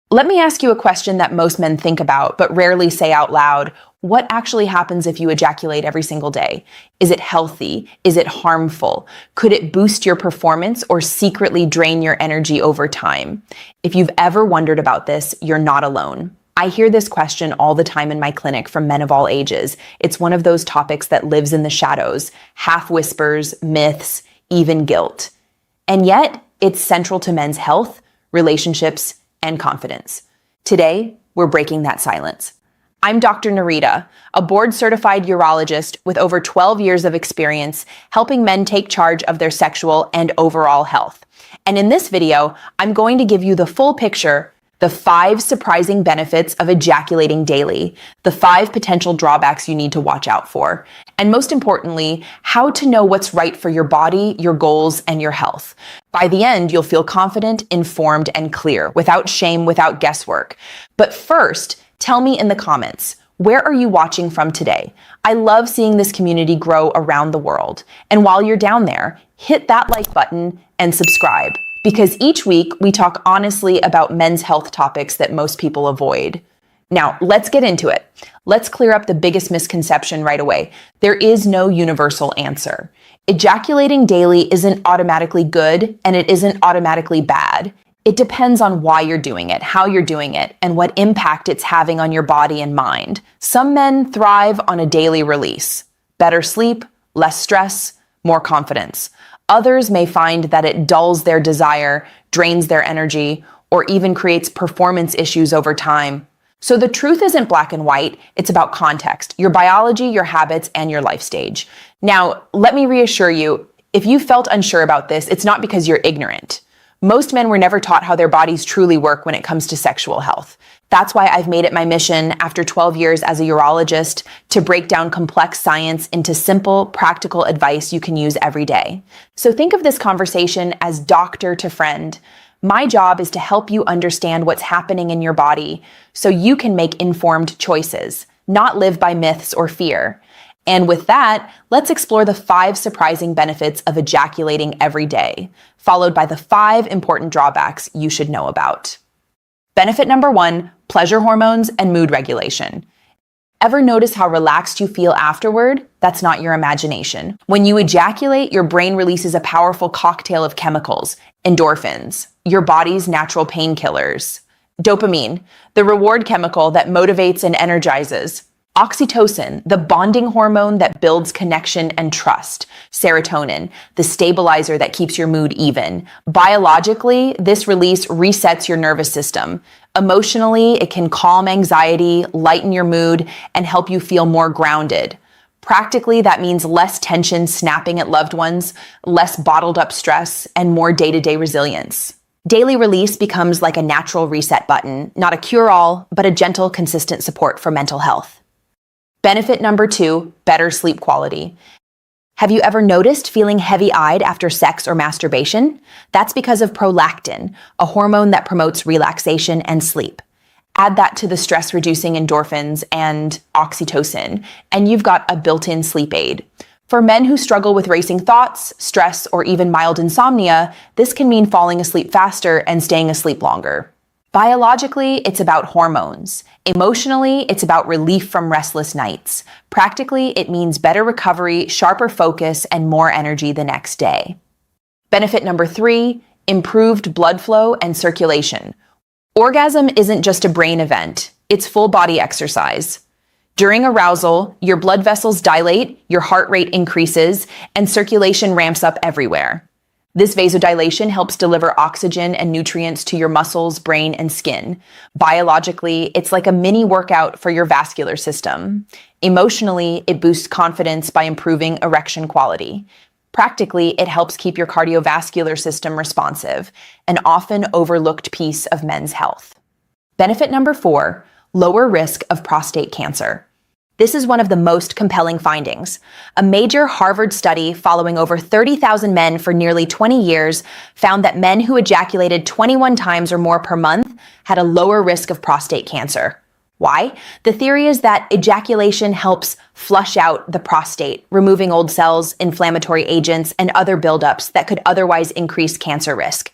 Let me ask you a question that most men think about, but rarely say out loud. What actually happens if you ejaculate every single day? Is it healthy? Is it harmful? Could it boost your performance or secretly drain your energy over time? If you've ever wondered about this, you're not alone. I hear this question all the time in my clinic from men of all ages. It's one of those topics that lives in the shadows, half whispers, myths, even guilt. And yet, it's central to men's health, relationships, and confidence. Today, we're breaking that silence. I'm Dr. Nerita, a board-certified urologist with over 12 years of experience helping men take charge of their sexual and overall health. And in this video, I'm going to give you the full picture, the 5 surprising benefits of ejaculating daily, the 5 potential drawbacks you need to watch out for, and most importantly, how to know what's right for your body, your goals, and your health. By the end, you'll feel confident, informed, and clear, without shame, without guesswork. But first, tell me in the comments, where are you watching from today? I love seeing this community grow around the world. And while you're down there, hit that like button and subscribe, because each week we talk honestly about men's health topics that most people avoid. Now, let's get into it. Let's clear up the biggest misconception right away. There is no universal answer. Ejaculating daily isn't automatically good, and it isn't automatically bad. It depends on why you're doing it, how you're doing it, and what impact it's having on your body and mind. Some men thrive on a daily release. Better sleep, less stress, more confidence. Others may find that it dulls their desire, drains their energy, or even creates performance issues over time. So the truth isn't black and white, it's about context, your biology, your habits, and your life stage. Now, let me reassure you, if you felt unsure about this, it's not because you're ignorant. Most men were never taught how their bodies truly work when it comes to sexual health. That's why I've made it my mission, after 12 years as a urologist, to break down complex science into simple, practical advice you can use every day. So think of this conversation as doctor to friend. My job is to help you understand what's happening in your body so you can make informed choices, not live by myths or fear. And with that, let's explore the 5 surprising benefits of ejaculating every day, followed by the 5 important drawbacks you should know about. Benefit number 1, pleasure hormones and mood regulation. Ever notice how relaxed you feel afterward? That's not your imagination. When you ejaculate, your brain releases a powerful cocktail of chemicals, endorphins, your body's natural painkillers, dopamine, the reward chemical that motivates and energizes, oxytocin, the bonding hormone that builds connection and trust, serotonin, the stabilizer that keeps your mood even. Biologically, this release resets your nervous system. Emotionally, it can calm anxiety, lighten your mood, and help you feel more grounded. Practically, that means less tension snapping at loved ones, less bottled up stress, and more day-to-day resilience. Daily release becomes like a natural reset button, not a cure-all, but a gentle, consistent support for mental health. Benefit number 2, better sleep quality. Have you ever noticed feeling heavy-eyed after sex or masturbation? That's because of prolactin, a hormone that promotes relaxation and sleep. Add that to the stress-reducing endorphins and oxytocin, and you've got a built-in sleep aid. For men who struggle with racing thoughts, stress, or even mild insomnia, this can mean falling asleep faster and staying asleep longer. Biologically, it's about hormones. Emotionally, it's about relief from restless nights. Practically, it means better recovery, sharper focus, and more energy the next day. Benefit number 3, improved blood flow and circulation. Orgasm isn't just a brain event, it's full body exercise. During arousal, your blood vessels dilate, your heart rate increases, and circulation ramps up everywhere. This vasodilation helps deliver oxygen and nutrients to your muscles, brain, and skin. Biologically, it's like a mini workout for your vascular system. Emotionally, it boosts confidence by improving erection quality. Practically, it helps keep your cardiovascular system responsive, an often overlooked piece of men's health. Benefit number 4, lower risk of prostate cancer. This is one of the most compelling findings. A major Harvard study following over 30,000 men for nearly 20 years found that men who ejaculated 21 times or more per month had a lower risk of prostate cancer. Why? The theory is that ejaculation helps flush out the prostate, removing old cells, inflammatory agents, and other buildups that could otherwise increase cancer risk.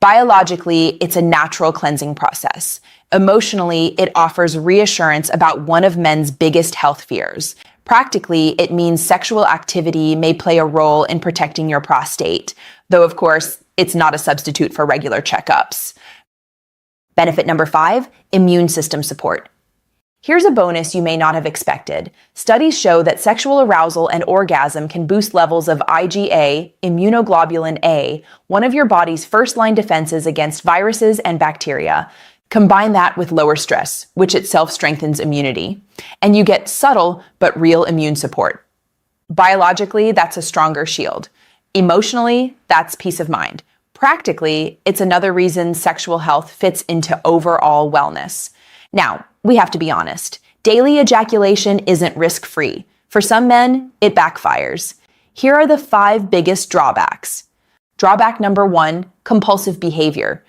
Biologically, it's a natural cleansing process. Emotionally, it offers reassurance about one of men's biggest health fears. Practically, it means sexual activity may play a role in protecting your prostate, though of course, it's not a substitute for regular checkups. Benefit number 5, immune system support. Here's a bonus you may not have expected. Studies show that sexual arousal and orgasm can boost levels of IgA, immunoglobulin A, one of your body's first-line defenses against viruses and bacteria. Combine that with lower stress, which itself strengthens immunity, and you get subtle but real immune support. Biologically, that's a stronger shield. Emotionally, that's peace of mind. Practically, it's another reason sexual health fits into overall wellness. Now, we have to be honest. Daily ejaculation isn't risk-free. For some men, it backfires. Here are the 5 biggest drawbacks. Drawback number 1, compulsive behavior.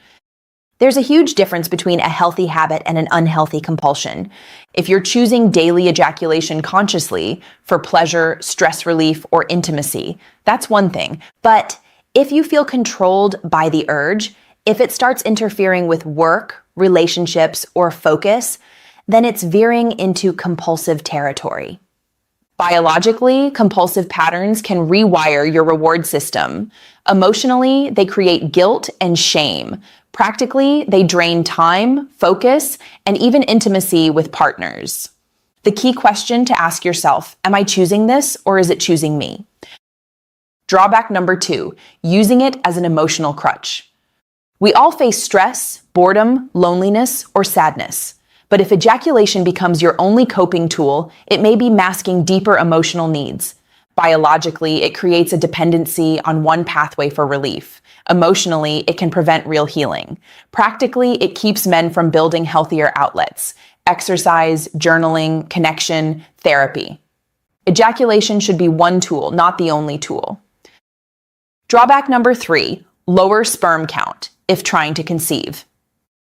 There's a huge difference between a healthy habit and an unhealthy compulsion. If you're choosing daily ejaculation consciously for pleasure, stress relief, or intimacy, that's one thing. But if you feel controlled by the urge, if it starts interfering with work, relationships, or focus, then it's veering into compulsive territory. Biologically, compulsive patterns can rewire your reward system. Emotionally, they create guilt and shame. Practically, they drain time, focus, and even intimacy with partners. The key question to ask yourself, am I choosing this or is it choosing me? Drawback number 2, using it as an emotional crutch. We all face stress, boredom, loneliness, or sadness. But if ejaculation becomes your only coping tool, it may be masking deeper emotional needs. Biologically, it creates a dependency on one pathway for relief. Emotionally, it can prevent real healing. Practically, it keeps men from building healthier outlets: exercise, journaling, connection, therapy. Ejaculation should be one tool, not the only tool. Drawback number 3, lower sperm count if trying to conceive.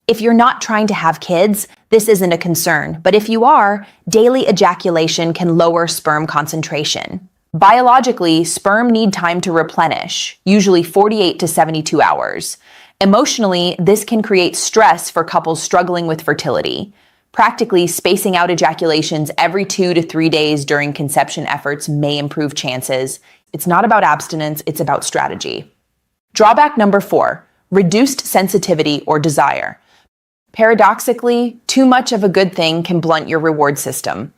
If you're not trying to have kids, this isn't a concern, but if you are, daily ejaculation can lower sperm concentration. Biologically, sperm need time to replenish, usually 48 to 72 hours. Emotionally, this can create stress for couples struggling with fertility. Practically, spacing out ejaculations every 2 to 3 days during conception efforts may improve chances. It's not about abstinence, it's about strategy. Drawback number 4, reduced sensitivity or desire. Paradoxically, too much of a good thing can blunt your reward system.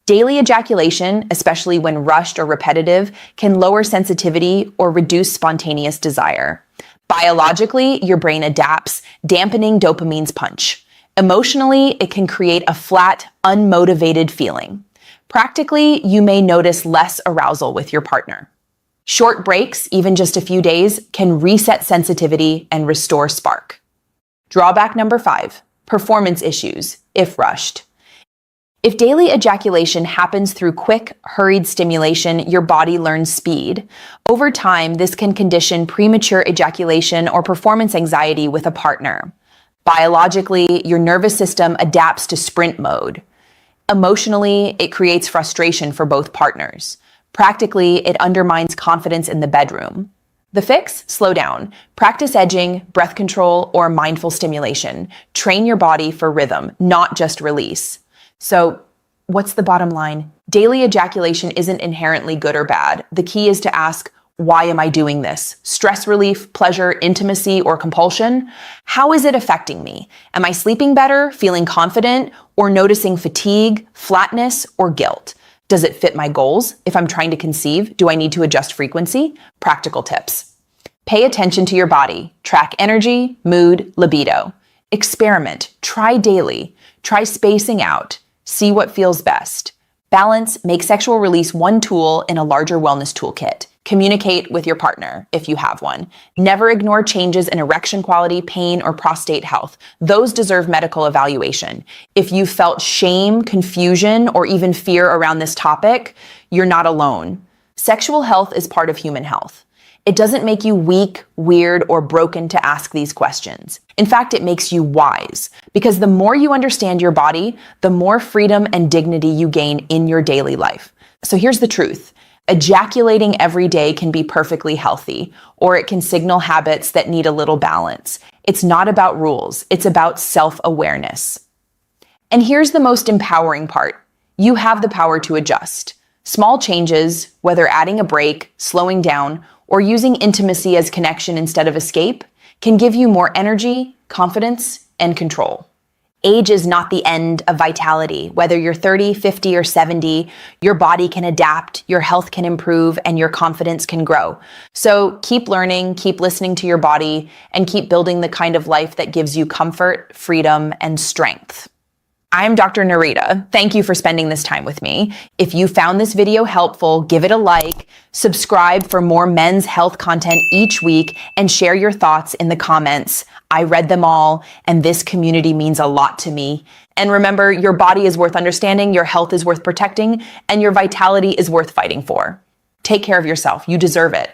Daily ejaculation, especially when rushed or repetitive, can lower sensitivity or reduce spontaneous desire. Biologically, your brain adapts, dampening dopamine's punch. Emotionally, it can create a flat, unmotivated feeling. Practically, you may notice less arousal with your partner. Short breaks, even just a few days, can reset sensitivity and restore spark. Drawback number 5, performance issues, if rushed. If daily ejaculation happens through quick, hurried stimulation, your body learns speed. Over time, this can condition premature ejaculation or performance anxiety with a partner. Biologically, your nervous system adapts to sprint mode. Emotionally, it creates frustration for both partners. Practically, it undermines confidence in the bedroom. The fix? Slow down. Practice edging, breath control, or mindful stimulation. Train your body for rhythm, not just release. So, what's the bottom line? Daily ejaculation isn't inherently good or bad. The key is to ask, why am I doing this? Stress relief, pleasure, intimacy, or compulsion? How is it affecting me? Am I sleeping better, feeling confident, or noticing fatigue, flatness, or guilt? Does it fit my goals? If I'm trying to conceive, do I need to adjust frequency? Practical tips. Pay attention to your body. Track energy, mood, libido. Experiment. Try daily. Try spacing out. See what feels best. Balance. Make sexual release one tool in a larger wellness toolkit. Communicate with your partner if you have one. Never ignore changes in erection quality, pain, or prostate health. Those deserve medical evaluation. If you felt shame, confusion, or even fear around this topic, you're not alone. Sexual health is part of human health. It doesn't make you weak, weird, or broken to ask these questions. In fact, it makes you wise, because the more you understand your body, the more freedom and dignity you gain in your daily life. So here's the truth. Ejaculating every day can be perfectly healthy, or it can signal habits that need a little balance. It's not about rules, it's about self-awareness. And here's the most empowering part. You have the power to adjust. Small changes, whether adding a break, slowing down, or using intimacy as connection instead of escape, can give you more energy, confidence, and control. Age is not the end of vitality. Whether you're 30, 50, or 70, your body can adapt, your health can improve, and your confidence can grow. So keep learning, keep listening to your body, and keep building the kind of life that gives you comfort, freedom, and strength. I'm Dr. Nerita. Thank you for spending this time with me. If you found this video helpful, give it a like, subscribe for more men's health content each week, and share your thoughts in the comments. I read them all, and this community means a lot to me. And remember, your body is worth understanding, your health is worth protecting, and your vitality is worth fighting for. Take care of yourself. You deserve it.